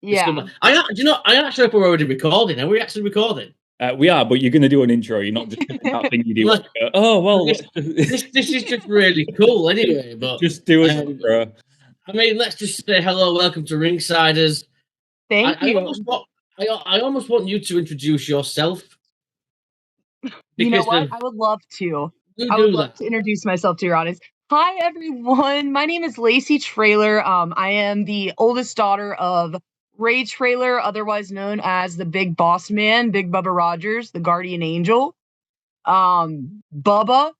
Yeah. I actually hope we're already recording. Are we actually recording? We are, but you're going to do an intro. You're not just that thing you do. Like, oh, well. This is just really cool anyway. But just do an intro. I mean, let's just say hello, welcome to Ringsiders. Thank you. I almost want you to introduce yourself. You know what? I would love to. I would love to introduce myself to your audience. Hi, everyone. My name is Lacy Traylor. I am the oldest daughter of Ray Traylor, otherwise known as the Big Boss Man, Big Bubba Rogers, the Guardian Angel. Bubba,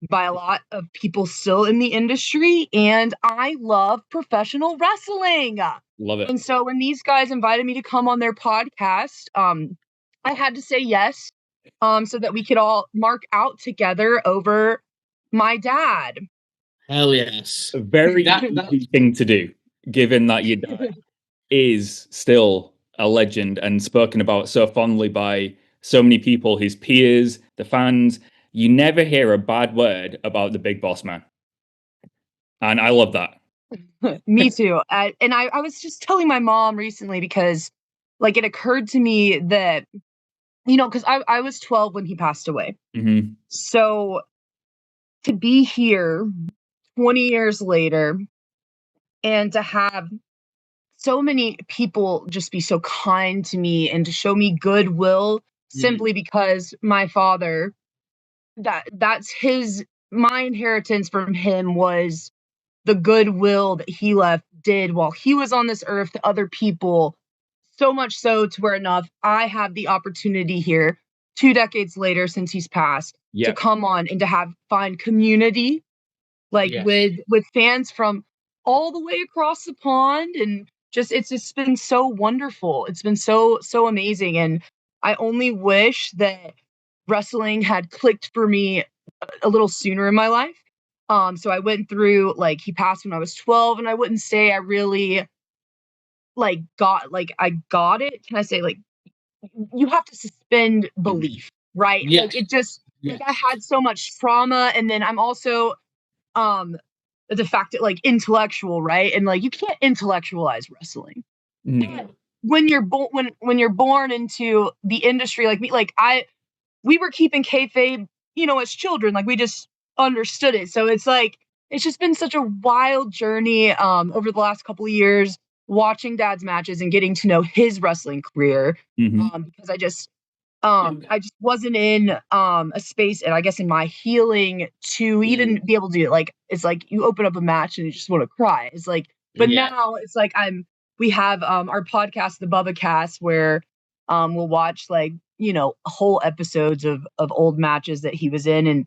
by a lot of people still in the industry, and I love professional wrestling. Love it. And so when these guys invited me to come on their podcast, I had to say yes, so that we could all mark out together over my dad. Hell yes. A very easy thing to do, given that your dad is still a legend and spoken about so fondly by so many people, his peers, the fans. You never hear a bad word about the Big Boss Man. And I love that. Me too. And I was just telling my mom recently because, like, it occurred to me that, you know, because I was 12 when he passed away. Mm-hmm. So to be here 20 years later and to have so many people just be so kind to me and to show me goodwill simply because my father, that's my inheritance from him was the goodwill that he did while he was on this earth to other people, so much so to where I have the opportunity here 2 decades later since he's passed to come on and to find community with fans from all the way across the pond, and it's just been so wonderful. It's been so amazing, and I only wish that wrestling had clicked for me a little sooner in my life. So I went through, he passed when I was 12, and I wouldn't say I really got it. Can I say, you have to suspend belief, right? Yes. I had so much trauma, and then I'm also the fact that intellectual, right? And you can't intellectualize wrestling. No. When you're when you're born into the industry like me, we were keeping kayfabe, as children, we just understood it. So it's just been such a wild journey over the last couple of years, watching Dad's matches and getting to know his wrestling career. Because I just wasn't in a space, and I guess in my healing to even be able to do it. It's you open up a match and you just want to cry. It's now it's we have our podcast, the Bubba Cast, where we'll watch whole episodes of old matches that he was in, and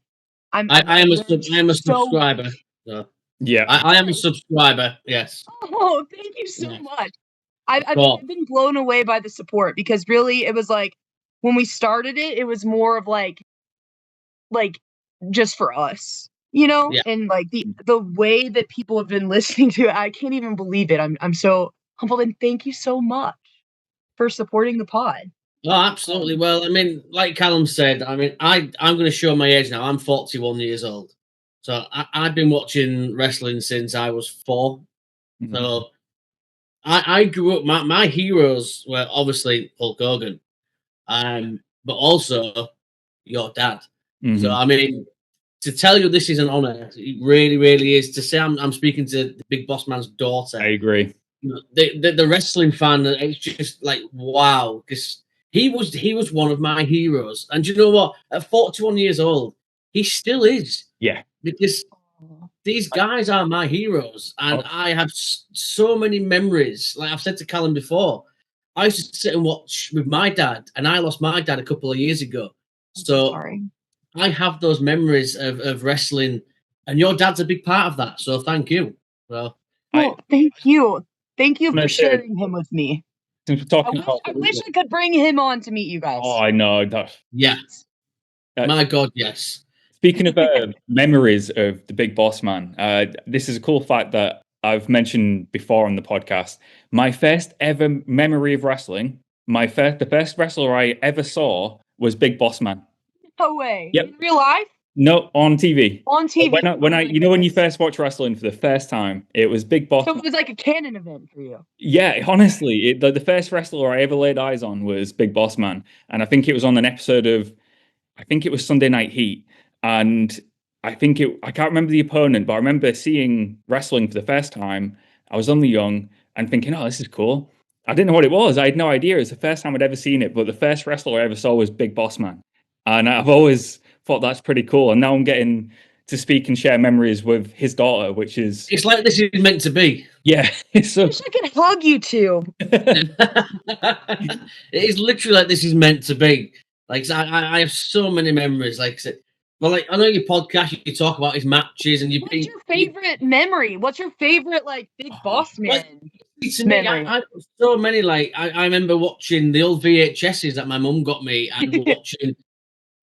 I am a subscriber. So. Yeah, I am a subscriber. Yes. Oh, thank you so much. I've been blown away by the support, because really it was when we started it, it was more of just for us, and the way that people have been listening to it, I can't even believe it. I'm so humbled, and thank you so much for supporting the pod. Oh, absolutely. Well, I mean, like Callum said, I mean, I'm going to show my age now. I'm 41 years old. So I've been watching wrestling since I was 4. Mm-hmm. So I grew up, my heroes were obviously Hulk Hogan, but also your dad. Mm-hmm. So, I mean, to tell you this is an honor, it really, really is. To say I'm speaking to the Big Boss Man's daughter. I agree. The wrestling fan, it's just wow, because he was one of my heroes. And you know what? At 41 years old, he still is. Yeah. Because these guys are my heroes. And I have so many memories. Like I've said to Callum before, I used to sit and watch with my dad, and I lost my dad a couple of years ago. So I have those memories of wrestling, and your dad's a big part of that. So thank you. Well, thank you. Thank you for sharing him with me. Since we're talking I wish I could bring him on to meet you guys. Oh, I know. Yes. My God, yes. Speaking of memories of the Big Boss Man, this is a cool fact that I've mentioned before on the podcast. My first ever memory of wrestling, the first wrestler I ever saw was Big Boss Man. No way. Yep. In real life? No, on TV. On TV. When you first watch wrestling for the first time, it was Big Boss. So it was like a canon event for you. Yeah, honestly, the first wrestler I ever laid eyes on was Big Boss Man, and I think it was on an episode of, I think it was Sunday Night Heat, and I can't remember the opponent, but I remember seeing wrestling for the first time. I was only young and thinking, oh, this is cool. I didn't know what it was. I had no idea. It was the first time I'd ever seen it, but the first wrestler I ever saw was Big Boss Man, and I've always thought that's pretty cool. And now I'm getting to speak and share memories with his daughter, which is, it's like this is meant to be. yeah. I wish I could hug you two. It is literally like this is meant to be. Like I have so many memories. Like I said, well, like I know your podcast, you talk about his matches, and What's your favorite memory? What's your favorite like Big Boss Man memory? I so many. Like I remember watching the old VHSs that my mum got me, and watching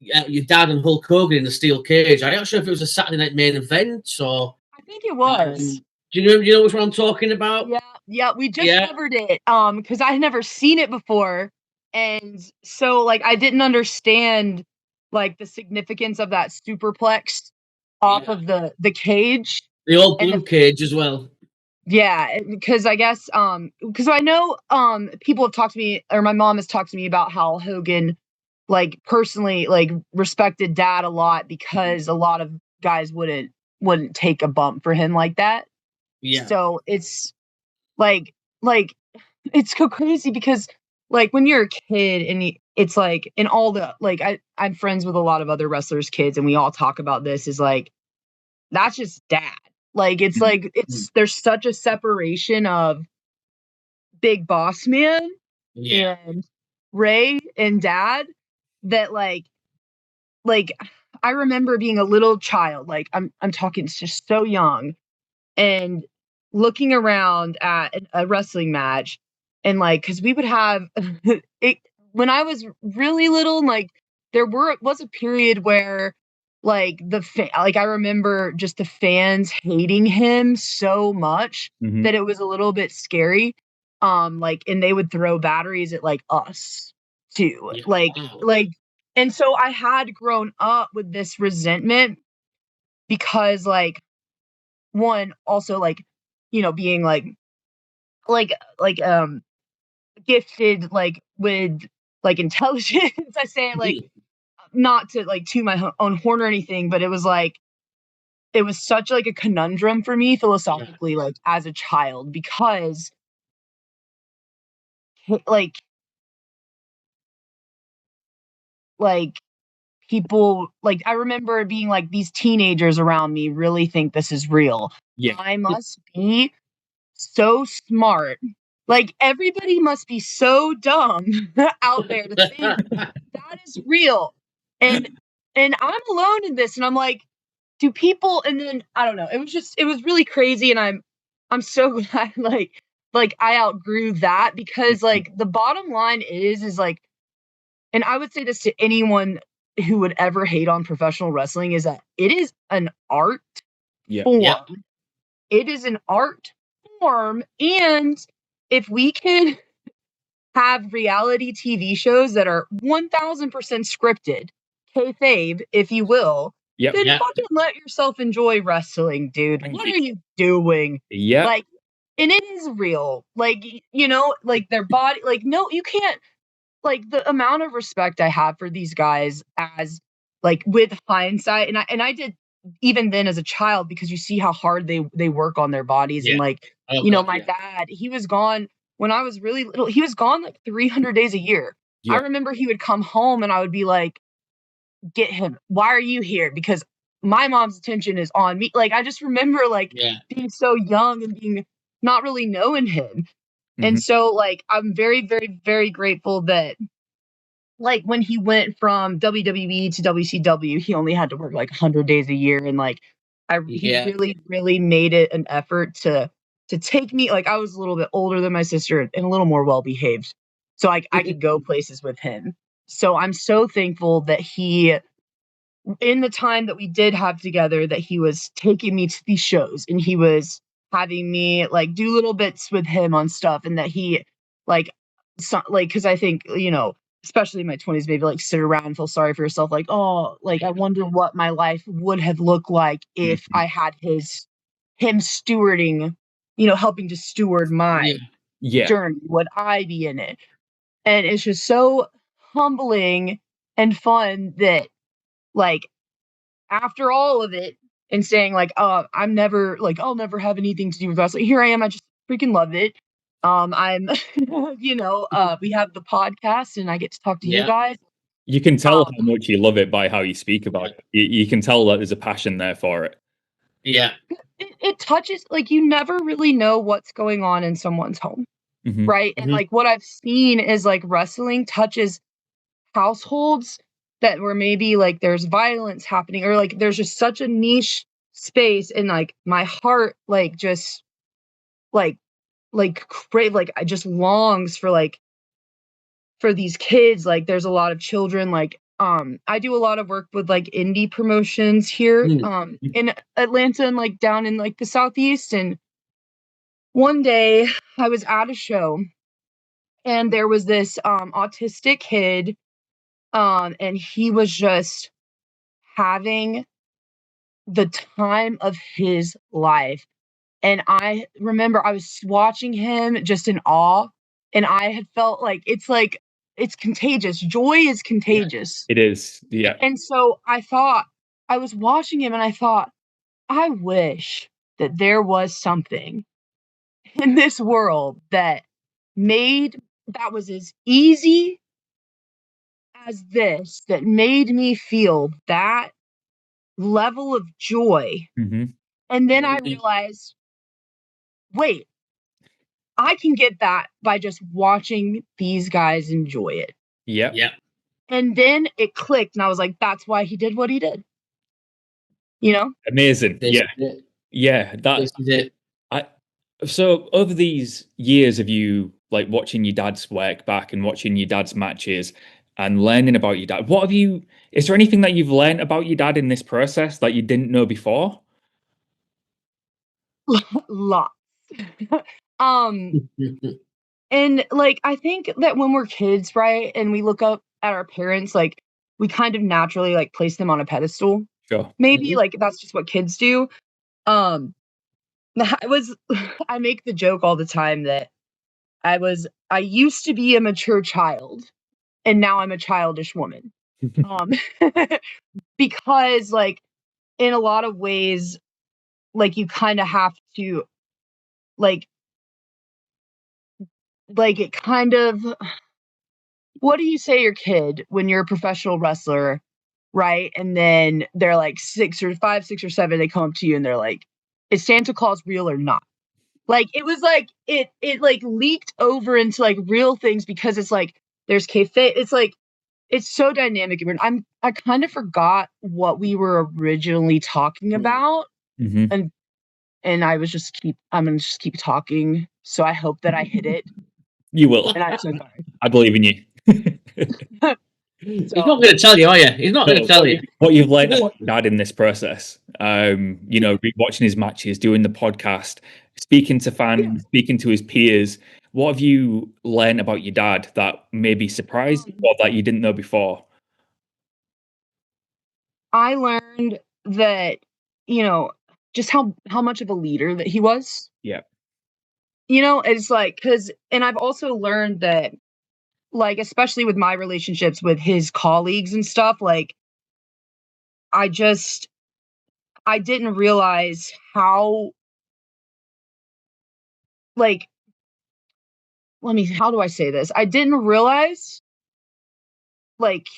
your dad and Hulk Hogan in the steel cage. I'm not sure if it was a Saturday night main event or. I think it was. Do you know which one I'm talking about? Yeah, we just covered it. Because I had never seen it before, and so like I didn't understand like the significance of that superplex off of the cage. The old blue cage as well. Yeah, because I guess because I know people have talked to me, or my mom has talked to me about how Hogan like personally like respected Dad a lot because a lot of guys wouldn't take a bump for him like that. Yeah. So it's like it's so crazy because like when you're a kid and it's like in all the like I'm friends with a lot of other wrestlers' kids and we all talk about this is like that's just Dad. Like it's like there's such a separation of Big Boss Man and Ray and Dad that like I remember being a little child, like I'm talking just so young, and looking around at a wrestling match, and like because we would have it when I was really little, and like there was a period where like like I remember just the fans hating him so much that it was a little bit scary. Like and they would throw batteries at like us too. Like and so I had grown up with this resentment because like one also like you know being like gifted like with like intelligence. I say like not to like to my own horn or anything, but it was such like a conundrum for me philosophically like as a child because like people like I remember being like these teenagers around me really think this is real. I must be so smart. Like everybody must be so dumb out there to think that is real. And I'm alone in this and I'm like, do people and then I don't know. It was really crazy and I'm so glad like I outgrew that because like the bottom line is like and I would say this to anyone who would ever hate on professional wrestling is that it is an art form. Yep. It is an art form. And if we can have reality TV shows that are 1000% scripted, kayfabe, if you will, then fucking let yourself enjoy wrestling, dude. What are you doing? Yeah. Like, and it is real. Like, you know, like their body, like, no, you can't. Like the amount of respect I have for these guys as like with hindsight and I did even then as a child because you see how hard they work on their bodies and like you know my dad he was gone when I was really little he was gone like 300 days a year. I remember he would come home and I would be like get him why are you here because my mom's attention is on me like I just remember like being so young and being not really knowing him. And so, like, I'm very, very, very grateful that, like, when he went from WWE to WCW, he only had to work like 100 days a year, and like, he really, really made it an effort to take me. Like, I was a little bit older than my sister and a little more well behaved, so I could go places with him. So I'm so thankful that he, in the time that we did have together, that he was taking me to these shows and he was having me like do little bits with him on stuff and that he like so, like because I think you know especially in my 20s, maybe like sit around and feel sorry for yourself, like, oh, like I wonder what my life would have looked like if I had him stewarding, helping to steward my journey. Would I be in it? And it's just so humbling and fun that, like, after all of it and saying like, oh, I'll never have anything to do with wrestling. Here I am. I just freaking love it. I'm, we have the podcast and I get to talk to you guys. You can tell how much you love it by how you speak about it. You can tell that there's a passion there for it. Yeah. It touches, like, you never really know what's going on in someone's home. Mm-hmm. Right. And like what I've seen is like wrestling touches households that where maybe like there's violence happening, or like there's just such a niche space, and like my heart like just crave, like I just longs for these kids. Like there's a lot of children, like I do a lot of work with like indie promotions here in Atlanta and like down in like the Southeast. And one day I was at a show and there was this autistic kid, and he was just having the time of his life. And I remember I was watching him just in awe, and I had felt like it's contagious. Joy is contagious. It is. Yeah. And so I was watching him and I thought, I wish that there was something in this world that was as easy as this, that made me feel that level of joy. Mm-hmm. And then I realized, wait, I can get that by just watching these guys enjoy it. Yep. Yeah. And then it clicked and I was like, that's why he did what he did. Amazing. Yeah. This is it. So over these years of you like watching your dad's work back and watching your dad's matches and learning about your dad, is there anything that you've learned about your dad in this process that you didn't know before? Lots. And like I think that when we're kids, right, and we look up at our parents, like we kind of naturally like place them on a pedestal. Sure. Maybe like that's just what kids do. I make the joke all the time that I used to be a mature child and now I'm a childish woman. Because like in a lot of ways, like you kind of have to like it kind of, what do you say your kid when you're a professional wrestler, right? And then they're like 6 or 7, they come up to you and they're like, is Santa Claus real or not? Like it was like it like leaked over into like real things because it's like there's kayfabe. It's like it's so dynamic. I kind of forgot what we were originally talking about, and I was I'm gonna just keep talking. So I hope that I hit it. You will. And I'm so sorry. I believe in you. He's not going to tell you, are you? He's not going to tell you what you've learned about your dad in this process. Watching his matches, doing the podcast, speaking to fans, speaking to his peers. What have you learned about your dad that maybe surprised you or that you didn't know before? I learned that, just how much of a leader that he was. Yeah. It's like, and I've also learned that, like, especially with my relationships with his colleagues and stuff, like, I didn't realize how, like, how do I say this? I didn't realize, like,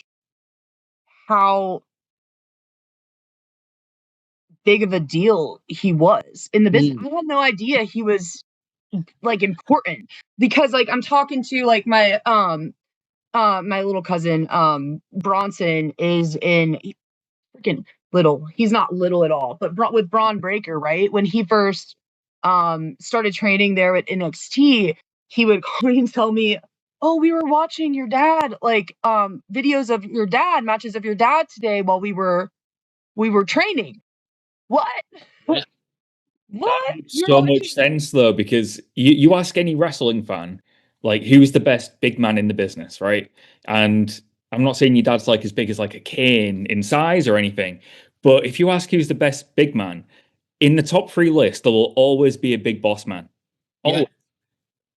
how big of a deal he was in the business. I had no idea he was, like, important, because, like, I'm talking to, like, my little cousin, Bronson is in freaking little. He's not little at all, but with Braun Breaker, right? When he first started training there at NXT, he would call me and tell me, "Oh, we were watching your dad, like videos of your dad, matches of your dad today while we were training." What? Yeah. What? So much sense though, because you ask any wrestling fan, Like, who's the best big man in the business, right? And I'm not saying your dad's like as big as like a Kane in size or anything, but if you ask who's the best big man, in the top 3 list, there will always be a big boss man. Yeah.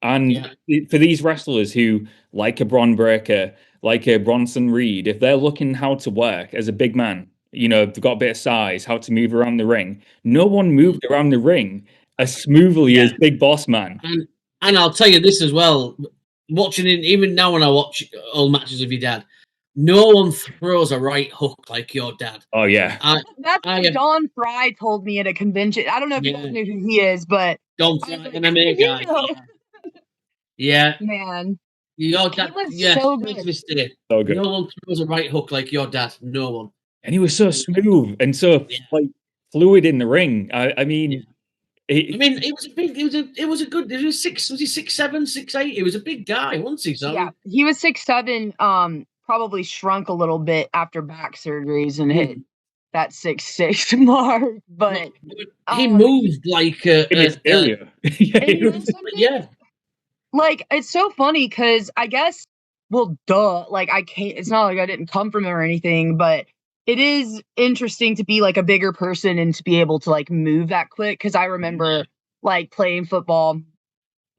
And for these wrestlers who, like a Bron Breakker, like a Bronson Reed, if they're looking how to work as a big man, they've got a bit of size, how to move around the ring. No one moved around the ring as smoothly as Big Boss Man. And I'll tell you this as well, watching it, even now when I watch old matches of your dad, no one throws a right hook like your dad. Oh, yeah. That's what Don Fry told me at a convention. I don't know if you guys know who he is, but Don Fry, an MMA guy. Yeah. Man. Your dad, so good. So good. No one throws a right hook like your dad. No one. And he was so smooth and so like fluid in the ring. I mean, it was a big. It was a good. It was 6. Was he 6'7", 6'8"? He was a big guy, wasn't he? So yeah, he was 6'7". Probably shrunk a little bit after back surgeries and hit that 6'6" mark. But he moved like yeah. Like, it's so funny because I guess, well, duh, like I can't. It's not like I didn't come from it or anything, but it is interesting to be like a bigger person and to be able to like move that quick. Because I remember like playing football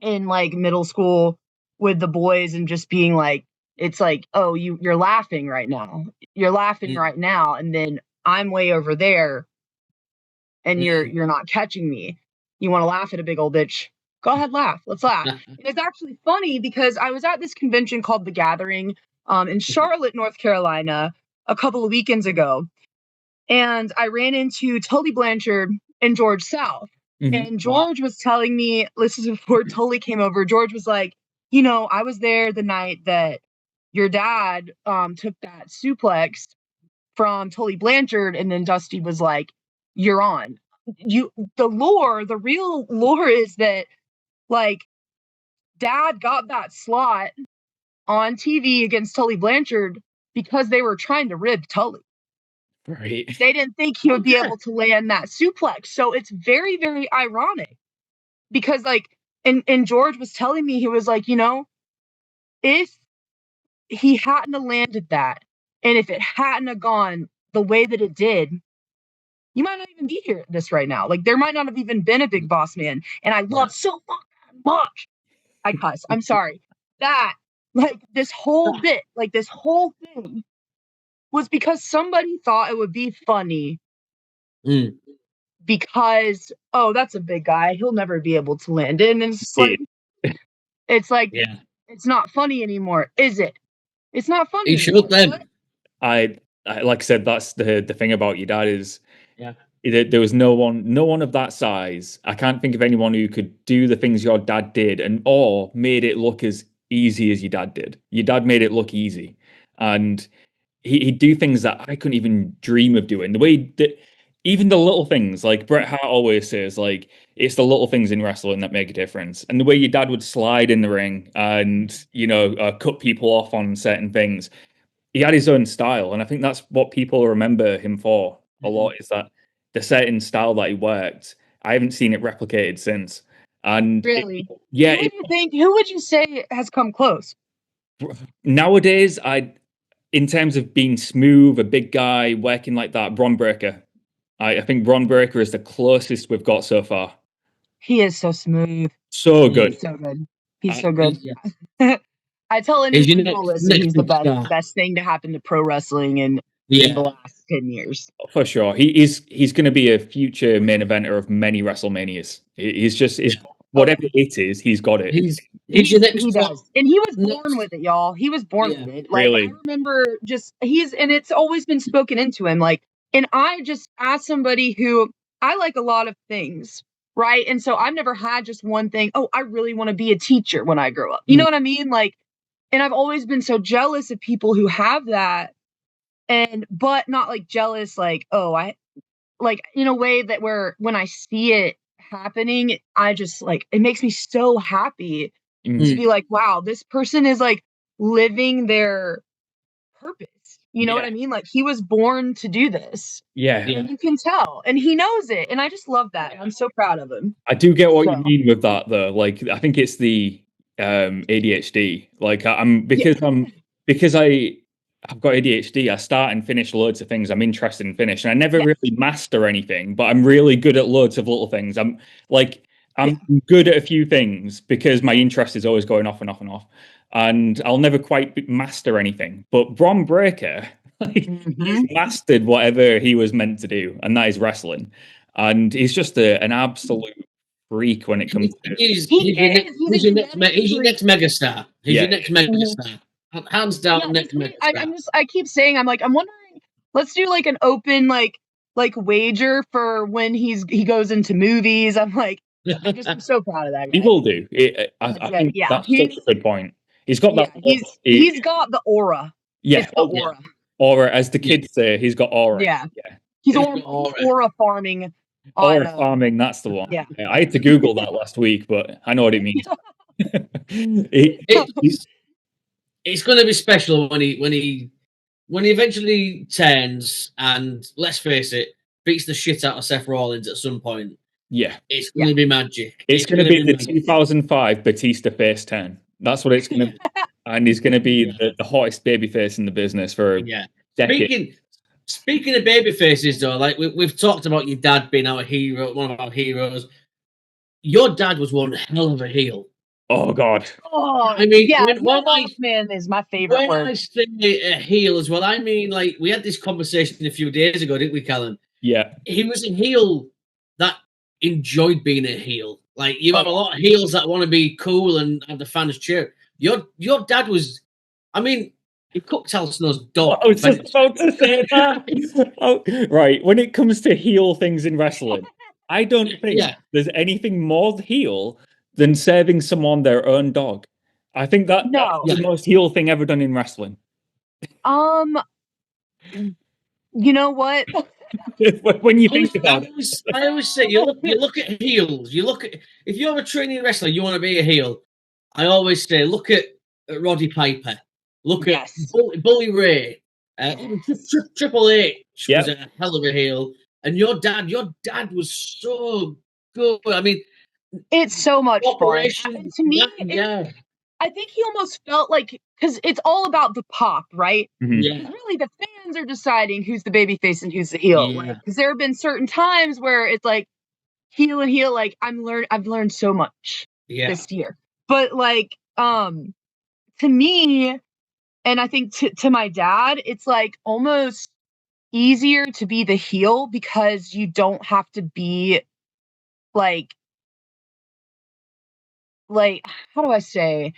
in like middle school with the boys and just being like, it's like, oh, you're laughing right now. You're laughing right now, and then I'm way over there, and you're not catching me. You want to laugh at a big old bitch? Go ahead, laugh. Let's laugh. It's actually funny because I was at this convention called The Gathering in Charlotte, North Carolina, a couple of weekends ago. And I ran into Tully Blanchard and George South. And George was telling me, this is before Tully came over, George was like, I was there the night that your dad took that suplex from Tully Blanchard, and then Dusty was like, you're on. The real lore is that like Dad got that slot on TV against Tully Blanchard because they were trying to rib Tully. Right. They didn't think he would be able to land that suplex. So it's very, very ironic because like, and George was telling me, he was like, if he hadn't have landed that, and if it hadn't have gone the way that it did, you might not even be here at this right now. Like, there might not have even been a Big Boss Man. And I love so much. I cuss. I'm sorry. That, like, this whole bit, like, this whole thing was because somebody thought it would be funny because, oh, that's a big guy. He'll never be able to land it. And it's like, it's not funny anymore, is it? It's not funny. You should then. I like I said, that's the thing about your dad is there was no one of that size. I can't think of anyone who could do the things your dad did or made it look as easy as your dad did. Your dad made it look easy, and he'd do things that I couldn't even dream of doing. The way that even the little things, like Bret Hart always says, like it's the little things in wrestling that make a difference. And the way your dad would slide in the ring and cut people off on certain things. He had his own style, and I think that's what people remember him for a lot, is that the certain style that he worked. I haven't seen it replicated since. And really, who would you say has come close? Nowadays, in terms of being smooth, a big guy working like that, Bron Breakker. I think Bron Breakker is the closest we've got so far. He is so smooth. So good. He's so good. He's so good. I tell any people listen, he's the best thing to happen to pro wrestling in the last 10 years. For sure. He's going to be a future main eventer of many WrestleManias. He's whatever it is, he's got it. He does. And he was born with it, y'all. He was born with it. Like, really? I remember and it's always been spoken into him. Like, and I just asked somebody who, I like a lot of things, right? And so I've never had just one thing. Oh, I really want to be a teacher when I grow up. You know what I mean? Like, and I've always been so jealous of people who have that, but not like jealous, like, oh, I like in a way that where when I see it happening, I just like, it makes me so happy to be like, wow, this person is like living their purpose. You know what I mean? Like, he was born to do this. Yeah. And you can tell. And he knows it. And I just love that. I'm so proud of him. I do get what you mean with that, though. Like, I think it's ADHD. Like I've got ADHD. I start and finish loads of things I'm interested in finish, and I never really master anything, but I'm really good at loads of little things. I'm good at a few things because my interest is always going off and off and off, and I'll never quite master anything. But Bron Breakker, he's mastered whatever he was meant to do, and that is wrestling. And he's just an absolute freak when it comes to he's your next megastar. He's your next megastar. Hands down, next megastar. I keep saying, I'm wondering, let's do like an open like wager for when he goes into movies. I'm so proud of that guy. He will do. I think that's such a good point. He's got that. He's got the aura. Yeah, aura. Aura, as the kids say, he's got aura. Yeah. He's aura farming. Aura farming, that's the one. Yeah. I had to Google that last week, but I know what it means. It's going to be special when he eventually turns and, let's face it, beats the shit out of Seth Rollins at some point. Yeah. It's going to be magic. It's going to be the 2005 Batista face turn. That's what it's going to be. And he's going to be the hottest babyface in the business for a decade. Speaking of baby faces, though, like we've talked about your dad being our hero, one of our heroes. Your dad was one hell of a heel. Oh God! Oh, I mean, man is my favorite word. When I say a heel as well, I mean, like, we had this conversation a few days ago, didn't we, Callum? Yeah. He was a heel that enjoyed being a heel. Like, you have a lot of heels that want to be cool and have the fans cheer. Your dad was, I mean, he cooked Al Snow's dog. I was just about to say that. Right. When it comes to heel things in wrestling, I don't think there's anything more heel than serving someone their own dog. I think that's the most heel thing ever done in wrestling. You know what? When you think about it, I always say, you look at heels. If you're a training wrestler, you want to be a heel. I always say, look at Roddy Piper. Look at Bully Ray. Triple H was a hell of a heel. And your dad was so good. I mean, it's so much fun. To me, I think he almost felt like, because it's all about the pop, right? Mm-hmm. Yeah. Really, the fans are deciding who's the babyface and who's the heel. Because there have been certain times where it's like heel and heel. Like I've learned so much this year. But like, to me, and I think to my dad, it's like almost easier to be the heel because you don't have to be like how do I say?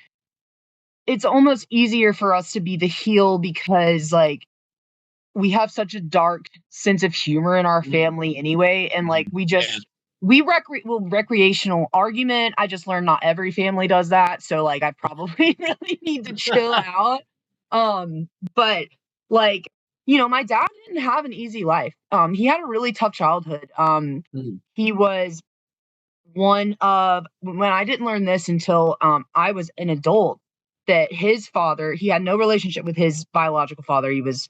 It's almost easier for us to be the heel because like we have such a dark sense of humor in our family anyway, and like recreational argument. I just learned not every family does that, so like I probably really need to chill out. But like, you know, my dad didn't have an easy life. He had a really tough childhood. He was one of, when I didn't learn this until I was an adult, that his father, he had no relationship with his biological father. He was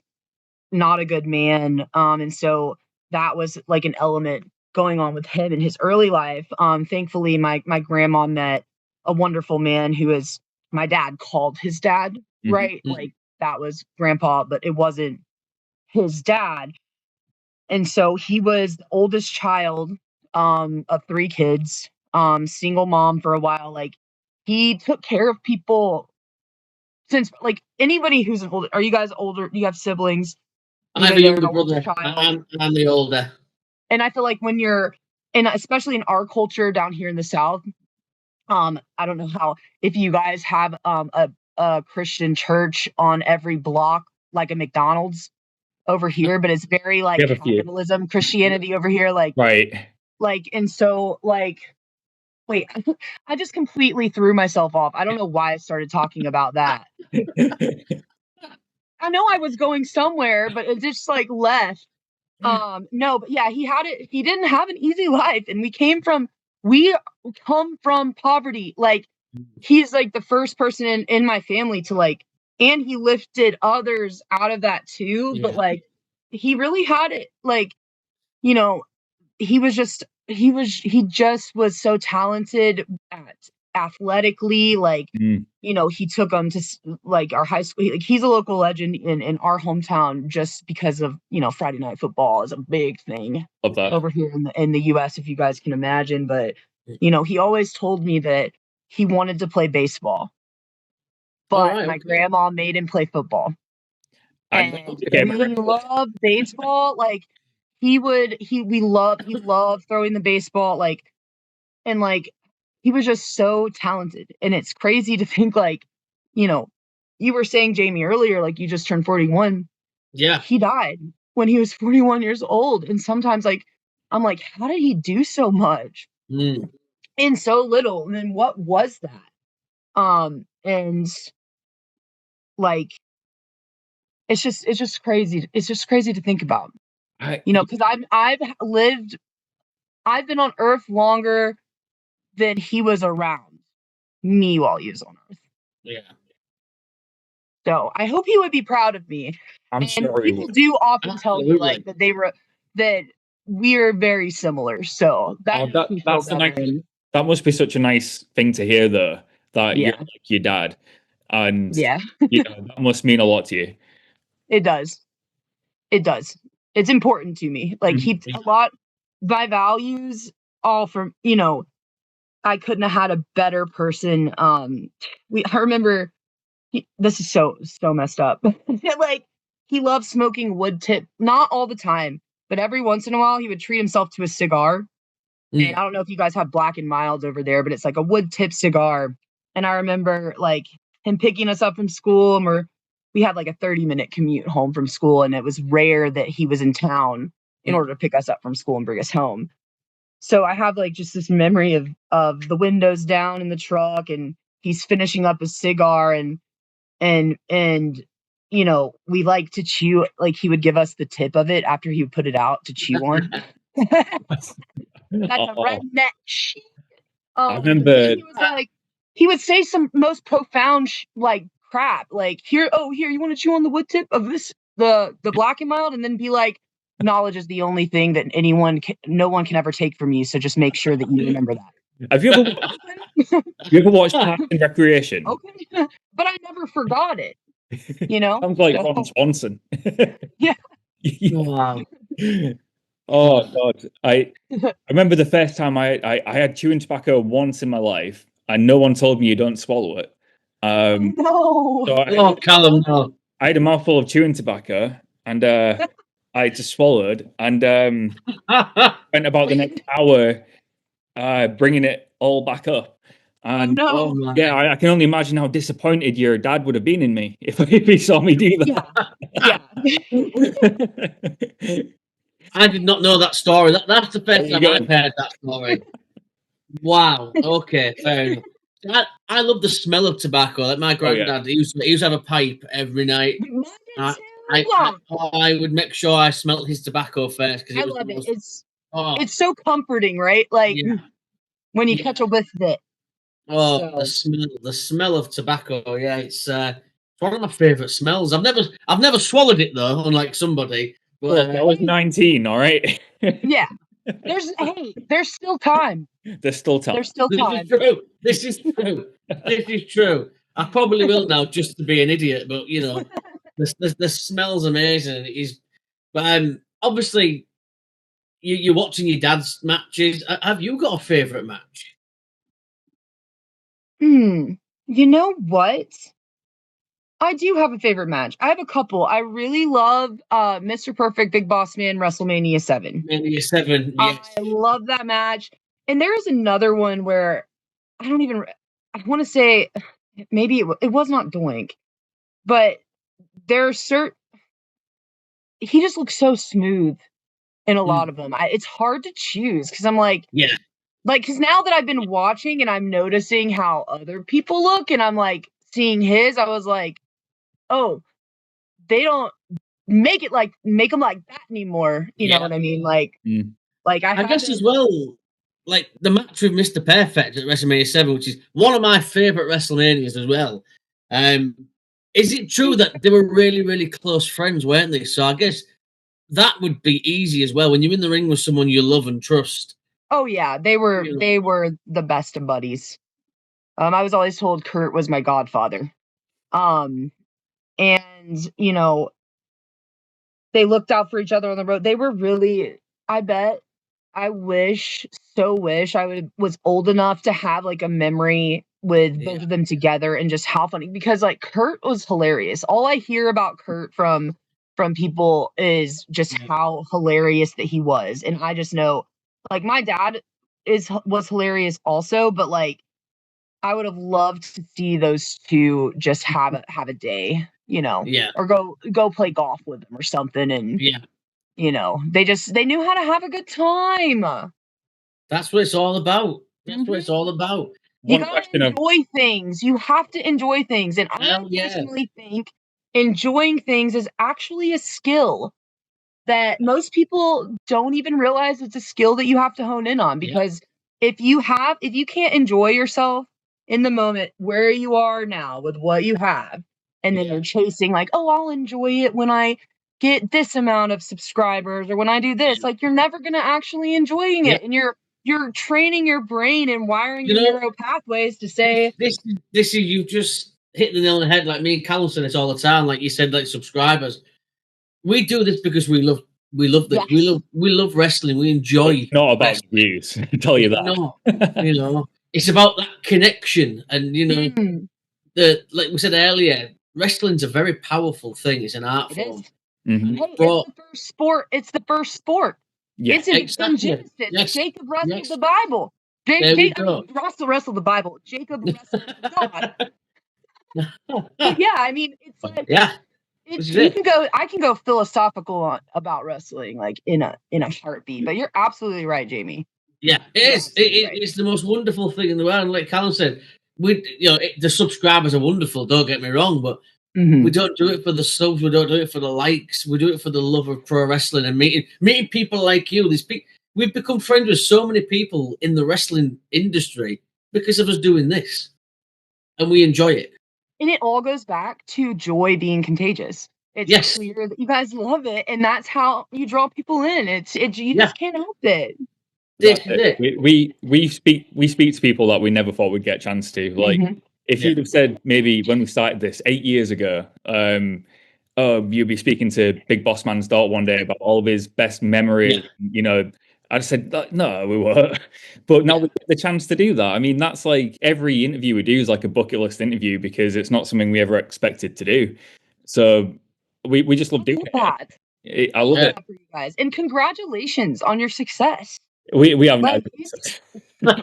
not a good man. And so that was like an element going on with him in his early life. Thankfully, my grandma met a wonderful man who is, my dad called his dad, right? Like that was grandpa, but it wasn't his dad. And so he was the oldest child of 3 kids, single mom for a while. Like he took care of people since, like, anybody who's an older. Are you guys older? Do you have siblings? I have a younger brother. I'm the older. And I feel like when you're, and especially in our culture down here in the South, I don't know how, if you guys have a Christian church on every block, like a McDonald's over here, but it's very like capitalism, Christianity over here, like right. Like, and so like, wait, I just completely threw myself off. I don't know why I started talking about that. I know I was going somewhere, but it just like left. No, but yeah, he didn't have an easy life, and we come from poverty. Like he's like the first person in my family to like, and he lifted others out of that too. Yeah. But like, he really had it. Like, you know, he just was so talented athletically, like, Mm. you know, he took them to like our high school. Like, he's a local legend in our hometown just because of, you know, Friday night football is a big thing Love that. over here in the US, if you guys can imagine. But, you know, he always told me that he wanted to play baseball, but right, my okay. grandma made him play football. And And okay, we love baseball. Like, he loved throwing the baseball, like, and like he was just so talented. And it's crazy to think, like, you know, you were saying, Jamie, earlier, like, you just turned 41. Yeah. He died when he was 41 years old. And sometimes, like, I'm like, how did he do so much in so little? And then what was that? And like, it's just crazy. It's just crazy to think about, you know, because I've been on Earth longer than he was around me while he was on Earth. Yeah. So I hope he would be proud of me. I'm And sure he people would. do often tell me, Absolutely. like, that we're very similar. So that Oh, makes me feel better. And that must be such a nice thing to hear, though, that you're yeah, like your dad, and yeah, you know that must mean a lot to you. it does. It does. It's important to me. Like, he a lot my values all from, you know, I couldn't have had a better person. I remember this is so messed up. Like, he loved smoking wood tip, not all the time, but every once in a while he would treat himself to a cigar. And I don't know if you guys have Black and Milds over there, but it's like a wood tip cigar. And I remember, like, him picking us up from school, and we had like a 30-minute commute home from school, and it was rare that he was in town in order to pick us up from school and bring us home. So I have, like, just this memory of the windows down in the truck, and he's finishing up a cigar, and you know, we like to chew, like, he would give us the tip of it after he would put it out to chew on. That's a Oh, redneck shit. I But then remember. he would say some most profound like crap, like, here, oh, here, you want to chew on the wood tip of this, the Black and Mild, and then be like, knowledge is the only thing that no one can ever take from you, so just make sure that you remember that. Have you ever watched Parks and Recreation? Okay. But I never forgot it, you know. Sounds like Ron Swanson. Yeah. Wow. Oh God, I remember the first time I had chewing tobacco once in my life, and no one told me you don't swallow it. No. So Oh, Callum, no. I had a mouthful of chewing tobacco, and I just swallowed, and spent about the next hour bringing it all back up. And Oh, No. my. yeah, I can only imagine how disappointed your dad would have been in me if he saw me do Yeah. that. I did not know that story. That's the There first you time go. I've heard that story. Wow. Okay, fair enough. I love the smell of tobacco. Like, my Oh yeah. granddad, he used to have a pipe every night. Mine I, too. I would make sure I smelt his tobacco first, because I it was the love it. most. Oh, It's so comforting, right? Like, yeah. when you Yeah. catch a whiff of it. Oh, So the smell of tobacco. Yeah, it's one of my favorite smells. I've never swallowed it though, unlike somebody. Look, But I was 19, all right? yeah, there's still time. There's still time. There's still this is time. true. This is true. This is true. I probably will now, just to be an idiot. But you know, the smell's amazing. It is. But obviously, you're watching your dad's matches. Have you got a favorite match? You know what? I do have a favorite match. I have a couple. I really love Mr. Perfect Big Boss Man WrestleMania 7. Maybe 7. Yes. I love that match. And there is another one where I don't even I want to say maybe it was not Doink, but there's certain he just looks so smooth in a lot of them. It's hard to choose because I'm like, Yeah. like, because now that I've been watching and I'm noticing how other people look, and I'm like seeing his, I was like, oh, they don't make them like that anymore. You know what I mean? Like, I guess as well, like the match with Mr. Perfect at WrestleMania 7, which is one of my favorite WrestleManias as well. Is it true that they were really, really close friends, weren't they? So I guess that would be easy as well when you're in the ring with someone you love and trust. Oh yeah, they were the best of buddies. I was always told Kurt was my godfather. And they looked out for each other on the road. They were really, I bet, I wish, so wish was old enough to have like a memory with both of them together and just how funny, because like Kurt was hilarious. All I hear about Kurt from people is just how hilarious that he was. And I just know, like, my dad was hilarious also, but like I would have loved to see those two just have a day, or go play golf with them or something. And they knew how to have a good time. That's what it's all about. That's what it's all about. You gotta enjoy things. You have to enjoy things. And I personally think enjoying things is actually a skill that most people don't even realize it's a skill that you have to hone in on. Because if you can't enjoy yourself in the moment where you are now with what you have, and then you're chasing like, oh, I'll enjoy it when I get this amount of subscribers or when I do this, like, you're never gonna actually enjoying it. And you're training your brain and wiring your neural pathways to say this is you just hit the nail on the head. Like me and Callum said this all the time. Like you said, like subscribers. We do this because we love this. We love wrestling. We enjoy. It's not about views. I tell you that. No, it's about that connection, and like we said earlier, wrestling's a very powerful thing. It's an art form. Mm-hmm. Hey, it's the first sport. It's the first sport. Yeah, it's in Genesis. Yes. Jacob wrestled the Bible. Russell wrestled the Bible. Jacob wrestled God. But yeah, I mean, it's like I can go philosophical about wrestling like in a heartbeat. But you're absolutely right, Jamie. Yeah, it is. It's the most wonderful thing in the world. And like Callum said, the subscribers are wonderful. Don't get me wrong, but we don't do it for the subs. We don't do it for the likes. We do it for the love of pro wrestling and meeting people like you. We've become friends with so many people in the wrestling industry because of us doing this, and we enjoy it. And it all goes back to joy being contagious. It's clear that you guys love it, and that's how you draw people in. You just can't help it. We speak to people that we never thought we'd get a chance to. Like, if you'd have said maybe when we started this 8 years ago, you'd be speaking to Big Boss Man's daughter one day about all of his best memories. I said, no, we weren't. But now we get the chance to do that. I mean, that's like every interview we do is like a bucket list interview because it's not something we ever expected to do. So we just love doing it. I love it for you guys, and congratulations on your success. We haven't. No.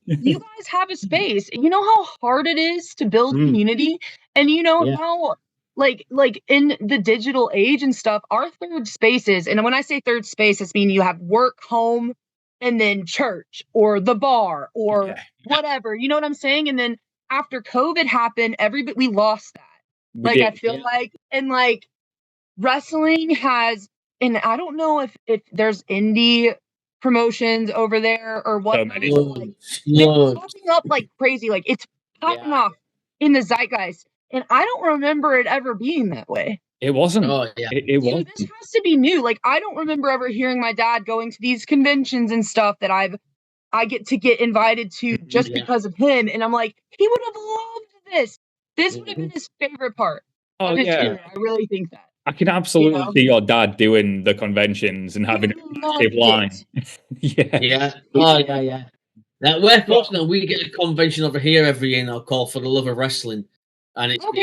You guys have a space. You know how hard it is to build community, and you know how like in the digital age and stuff, our third spaces, and when I say third space, it's mean you have work, home, and then church or the bar or whatever. You know what I'm saying? And then after COVID happened, we lost that. I feel like, and like wrestling has, and I don't know if there's indie promotions over there or what. They're popping up like crazy. Like it's popping off in the zeitgeist. And I don't remember it ever being that way. It wasn't. It wasn't. This has to be new. Like, I don't remember ever hearing my dad going to these conventions and stuff that I get invited to just because of him. And I'm like, he would have loved this. This would have been his favorite part of his career. I really think that. I can absolutely see your dad doing the conventions and having a active line. Yeah. Oh, yeah. Now, we're fortunate we get a convention over here every year now called For the Love of Wrestling. And it's do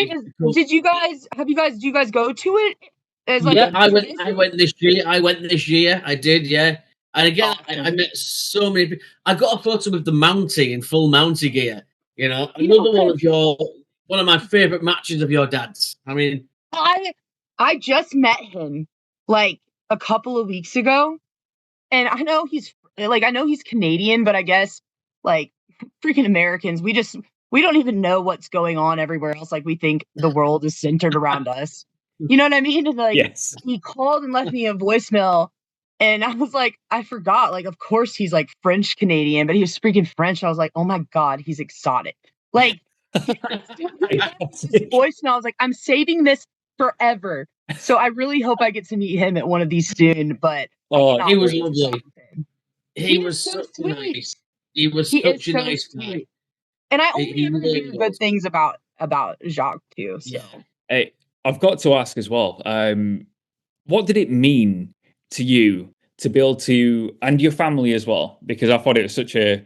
you guys go to it? I went this year. I did, yeah. And again, I met so many people. I got a photo with the Mountie in full Mountie gear. One of my favorite matches of your dad's. I mean, I just met him like a couple of weeks ago, and I know he's Canadian, but I guess like freaking Americans, we don't even know what's going on everywhere else. Like, we think the world is centered around us. You know what I mean? And like, he called and left me a voicemail, and I was like, I forgot. Like, of course he's like French Canadian, but he was freaking French. I was like, oh my God, he's exotic. Like, this voicemail, I was like, I'm saving this forever. So I really hope I get to meet him at one of these soon. But he was lovely. He was so nice. He was such a nice guy. And I only He ever really hear was. good things about Jacques too. So Yeah. Hey, I've got to ask as well. What did it mean to you to be able to, and your family as well? Because I thought it was such a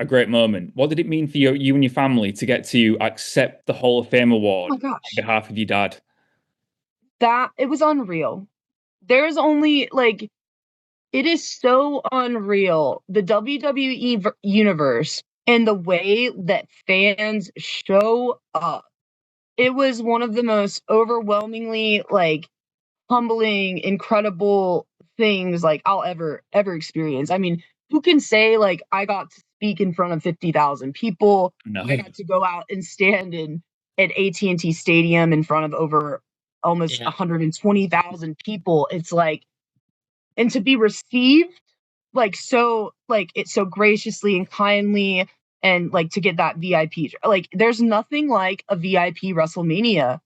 great moment. What did it mean for you and your family to get to accept the Hall of Fame oh award my on gosh, behalf of your dad? that it was unreal. There's only like it is so unreal. The WWE universe and the way that fans show up. It was one of the most overwhelmingly like humbling, incredible things like I'll ever experience. I mean, who can say like I got to speak in front of 50,000 people? No. I got to go out and stand in at AT&T Stadium in front of over almost 120,000 people. It's like and to be received like so like it's so graciously and kindly and like to get that VIP like there's nothing like a VIP WrestleMania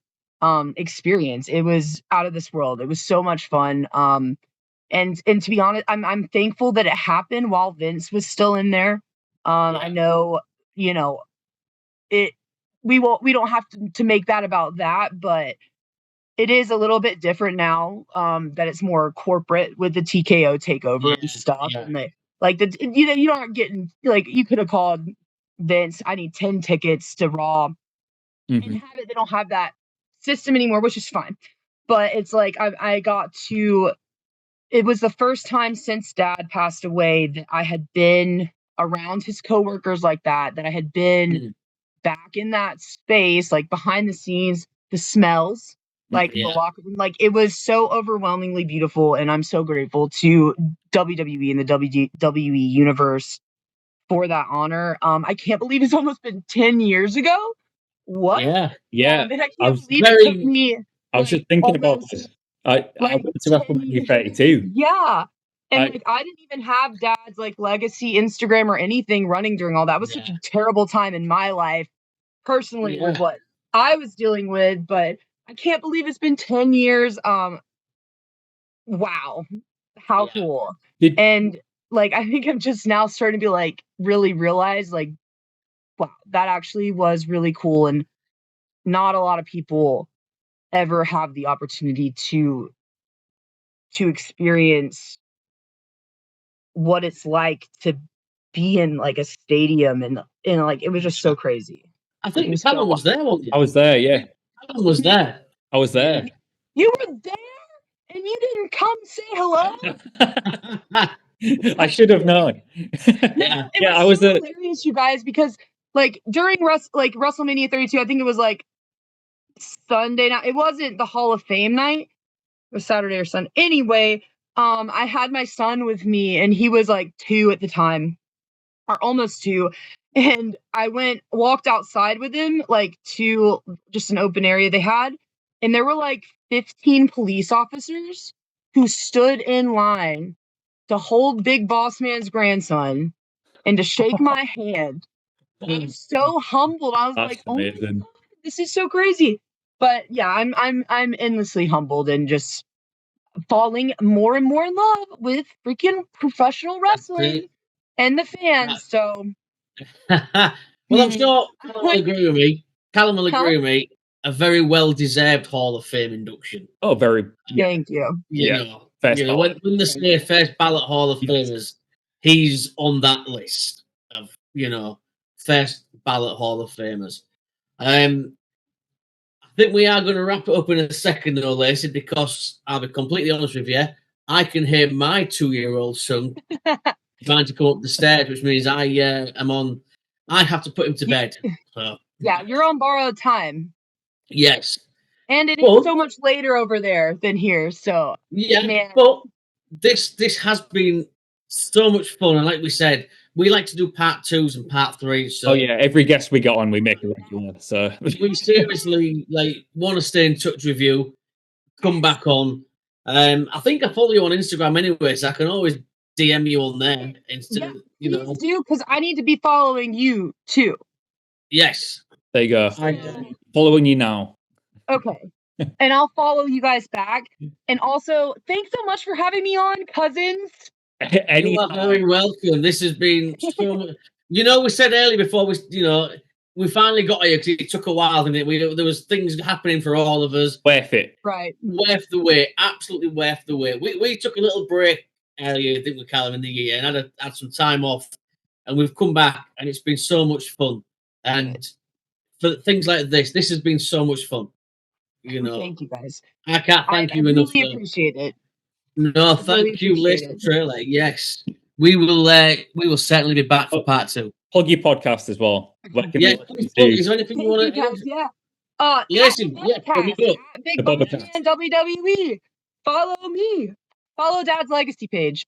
experience. It was out of this world. It was so much fun. And to be honest, I'm thankful that it happened while Vince was still in there. I know, you know, it we don't have to make that about that, but it is a little bit different now, that it's more corporate with the TKO takeover and stuff, and like the you aren't getting like you could have called Vince. I need 10 tickets to Raw and have it. They don't have that system anymore, which is fine. But it's like I got to. It was the first time since Dad passed away that I had been around his coworkers like that. That I had been back in that space, like behind the scenes, the smells, like the locker room, like it was so overwhelmingly beautiful, and I'm so grateful to WWE and the WWE universe for that honor. I can't believe it's almost been 10 years ago. What? Yeah. And I I can't was believe it took me I was like just thinking about almost this. I like went to 10 WrestleMania 32. yeah. And I like I didn't even have Dad's like legacy Instagram or anything running during all that. It was such a terrible time in my life personally with what I was dealing with, but I can't believe it's been 10 years. Wow. How cool. And like I think I'm just now starting to be like really realize like wow, that actually was really cool, and not a lot of people ever have the opportunity to experience what it's like to be in like a stadium, and like it was just so crazy. I think Callum was there, wasn't he? I was there, yeah. Callum was there. I was there. You were there and you didn't come say hello? I should have known. It was so hilarious, you guys, because like during WrestleMania 32, I think it was like Sunday night. It wasn't the Hall of Fame night. It was Saturday or Sunday. Anyway, I had my son with me, and he was like 2 at the time, or almost 2. And I walked outside with him, like to just an open area they had, and there were like 15 police officers who stood in line to hold Big Boss Man's grandson and to shake my hand. I was so humbled. I was like, "Oh my God, this is so crazy." But yeah, I'm endlessly humbled and just falling more and more in love with freaking professional wrestling and the fans. So, well, I'm sure Callum will agree with me. Callum will agree with me. A very well-deserved Hall of Fame induction. Oh, very. Thank you. You know, when they say first ballot Hall of Famers, he's on that list of first ballot Hall of Famers. I think we are going to wrap it up in a second, though, Lacey, because I'll be completely honest with you. I can hear my 2-year-old son trying to come up the stairs, which means I am on. I have to put him to bed. So. Yeah, you're on borrowed time. Yes. And it is so much later over there than here. So man. But this has been so much fun, and like we said, we like to do part 2s and part 3s. So every guest we get on, we make a regular. So we seriously want to stay in touch with you. Come back on. I think I follow you on Instagram anyway, so I can always DM you on there instead of please do, because I need to be following you too. Yes. There you go. Following you now. Okay. And I'll follow you guys back. And also, thanks so much for having me on, cousins. You are very welcome. This has been so much. We said earlier before we, we finally got here because it took a while, didn't it? There was things happening for all of us. Worth it. Right. Worth the wait. Absolutely worth the wait. We took a little break earlier, I think, with Callum in the year and had some time off. And we've come back and it's been so much fun. And for things like this has been so much fun. You know. Thank you guys. I can't thank you enough. I really appreciate it. No, thank you, Lacy Traylor. Yes. We will certainly be back for part 2. Plug your podcast as well. Yeah, is there anything you want to? Yeah. Listen, Big Boss Man WWE. Follow me. Follow Dad's Legacy page.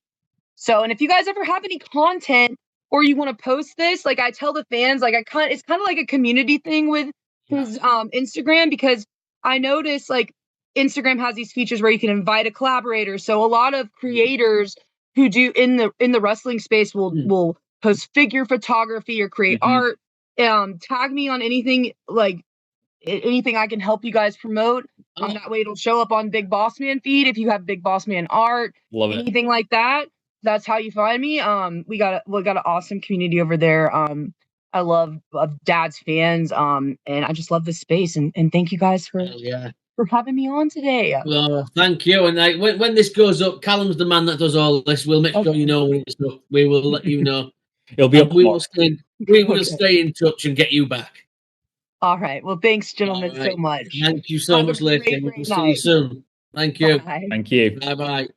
So, and if you guys ever have any content or you want to post this, like I tell the fans, like it's kind of like a community thing with his Instagram, because I notice like Instagram has these features where you can invite a collaborator. So a lot of creators who do in the wrestling space will post figure photography or create art. Tag me on anything, like anything I can help you guys promote. That way it'll show up on Big Boss Man feed if you have Big Boss Man art, anything like that. That's how you find me. We got an awesome community over there. I love Dad's fans. And I just love this space. And thank you guys for having me on today. Well, thank you. And like when this goes up, Callum's the man that does all this. We'll make sure you know when it's up. We will let you know. It'll be up. We will stay in touch and get you back. All right. Well, thanks, gentlemen, so much. Thank you so much, Lacy. We'll see you soon. Thank you. Thank you. Bye-bye.